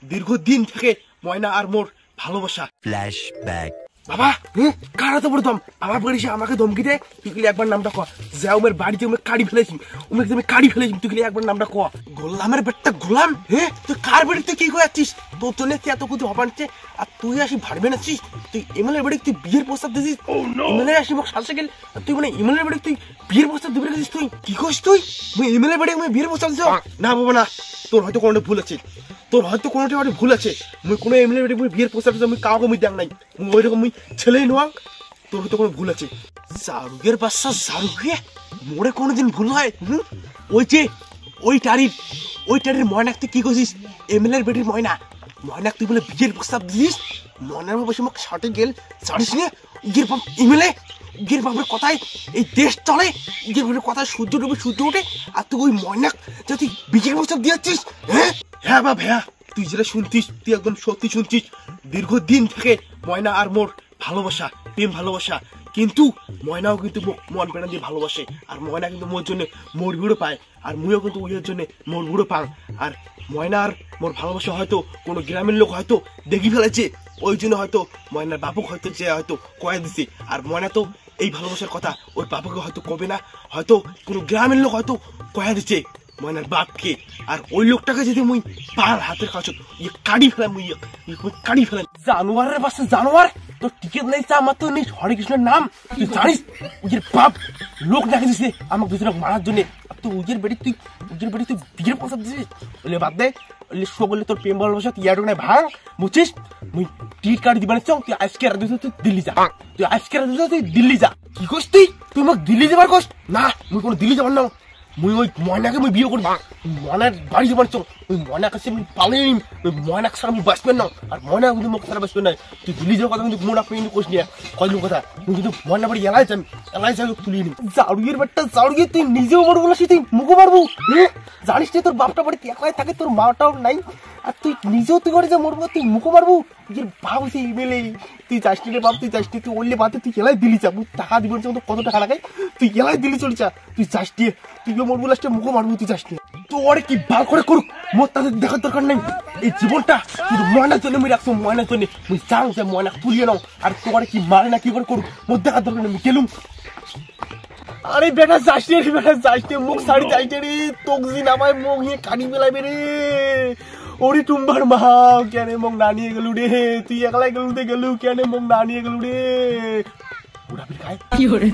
দীর্ঘদিন থেকে ময়না আর মোর ভালোবাসা। ফ্ল্যাশব্যাক। বাবা কারা তো বলতাম বাবা বলিস আমাকে ধমকি দে, তুই গেলে একবার নামটা ক। যা উমের বাড়িতে উমে কাড়ি ফেলেছি, উমে তুমি কাড়ি ফেলেছি, তুই গেলে একবার নামটা ক। গোলামের বেটটা গোলাম, তুই কার বাড়িতে কি করেছিস? তোর জন্য এত কিছু হবানছে, আর তুই আসি ভাড়বে নাছিস। তুই এমএলএর বাড়ি তুই বিয়ের প্রস্তাব দিছিস, এমএলএ আসি মোক সালসে গেল, তুই মানে এমএলএর বাড়ি তুই বিয়ের প্রস্তাব দিবি গেছিস। তুই কি করিস? তুই এমএলএর বাড়ি বিয়ের প্রস্তাব দিছ? না বাবা না, তোর হয়তো কোনোটা ভুল আছে, তোর হয়তো কোনোটা ভুল আছে। মুই কোনো এমএলএর বাড়ি বিয়ের প্রস্তাব আমি কাউকে মুই দেখ নাই, ওই রকম মুই ছেলেই নোয়াং। তোর হয়তো কোনো ভুল আছে। শাহরুখের বাচ্চা শাহরুখে মোড়ে কোনোদিন ভুল হয়? ওই যে ওই টারির ময়নাক তুই কি করছিস? এমএলএর বেটির ময়না, ময়নাক তুই বলে বিয়ের প্রস্তাব দিস। ময়নার বসে মোক সাটে গেল ছাড়িস নে। ইয়ের বাপ এমএলএ, ইয়ের বাপের কথায় এই দেশ চলে, ইয়ের বাপের কথায় সূর্য ডুবে সূর্য ওঠে, আর তুই ওই ময়নাক তুই বিয়ের প্রস্তাব দিয়েছিস? হ্যাঁ বাপ হ্যাঁ, তুই যেটা শুনছিস তুই একদম সত্যি শুনছিস। দীর্ঘদিন থেকে ময়না আর মোর ভালোবাসা, প্রেম ভালোবাসা, কিন্তু ময়নাও কিন্তু মন পেনা দিয়ে ভালোবাসে। আর ময়না কিন্তু মোর জন্য মোর বুড়ো পায়, আর মুইও কিন্তু উইয়ের জন্য মোর বুড়ো পাং। আর ময়না আর মোর ভালোবাসা হয়তো কোনো গ্রামের লোক হয়তো দেখি ফেলেছে, ওই জন্য হয়তো ময়নার বাপুক হয়তো যে হয়তো কয়ে দিছে। আর ময়না তো এই ভালোবাসার কথা ওর বাপুকে হয়তো কবে না, হয়তো কোনো গ্রামের লোক হয়তো কয়ে দিচ্ছে ময়নার বাপকে। আর ওই লোকটাকে যদি মুই পার হাতের কাছে কাটি ফেলাম, মুই কাটি ফেলাম। জানোয়ারের পাশে জানোয়ার, তোর টিকিট নেই আমার তো নেই। হরে কৃষ্ণের নাম তুই জানিস? উজের বাপ লোক ডাকে দিছে আমাকে দুজনে মারার জন্য। তুই উজের বেটি তুই বিয়ের প্রস্তাব দিছিস? বলে বাদ দে, শো বললে তোর প্রেম ভালোবাসা তুই ইয়াটুক নাই ভাঙ, বুঝছিস? মুই টিকিট কাটি দিবা না, তুই আজকে রাত দিস তুই দিল্লি যা, তুই আজকে রাত দিস তুই দিল্লি যা। কি করছিস তুই আমাকে দিল্লি যাবার কস? না মুই কোনো দিল্লি যাবার না, মুই ওই ময়নাকে মুই বিয়ে করবো। ময়নার বাড়ি যাবার চো, ওই ময়নার কাছে আমি পালিয়ে নিম, ওই ময়নাকে ছাড়া আমি বাঁচবেন না। আর ময়না কিন্তু মুখ ছাড়া বাঁচবেন না। তুই দিল্লি যাওয়ার কথা কিন্তু মনে আপনি কিন্তু কোশ নিয়ে কদিন কথা, তুই কিন্তু ময়না বাড়ি এলাই যাবি তুলিয়ে নিম। জাড়ুয়ের বাড়িটা জাড়ুয়ে, তুই নিজেও মরবো বলেছিস, তুই মুখও মারবো। জানিস না তোর বাপটা বাড়িতে একলাই থাকে, তোর মাটাও নাই, আর তুই নিজেও তুই করে যা মরবো, তুই মুখও মারবো। তুই ভাব হয়েছে ইমেলে, তুই যাসনি রে বাপ, তুই যাসনি, তুই ওরলে বাদে তুই এলাই দিল্লি যা। টাকা দিবেন কত টাকা লাগাই, তুই এলাই দিল্লি চলে যা, তুই যাসনি, তুইও মরবো লাস্টে মুখও মারবো, তুই যাসনি। তোর কি ভাল করে করুক, মোর তাদের দেখার দরকার নেই। এই জীবনটা কিন্তু ময়নার জন্য আমি রাখছো, ময়নার জন্য তুই চাং যে ময়না তুলিয়ে নাও। আর তোর কি মারে না কি করে করুক, মোর দেখার দরকার নেই, আমি গেলুম। আরে বেটা যাসনি রে, বেটা যাসনি, মুখ শাড়ি চাইতে রে, তোক জি নামায় মুখ নিয়ে কাটি বেলাইবে রে। ওরে টুম্বার মা কেন মুখ না নিয়ে গেলু রে, তুই একলাই গেলু কেন মুখ না নিয়ে গেলু রে। ওরা খায় কি করে।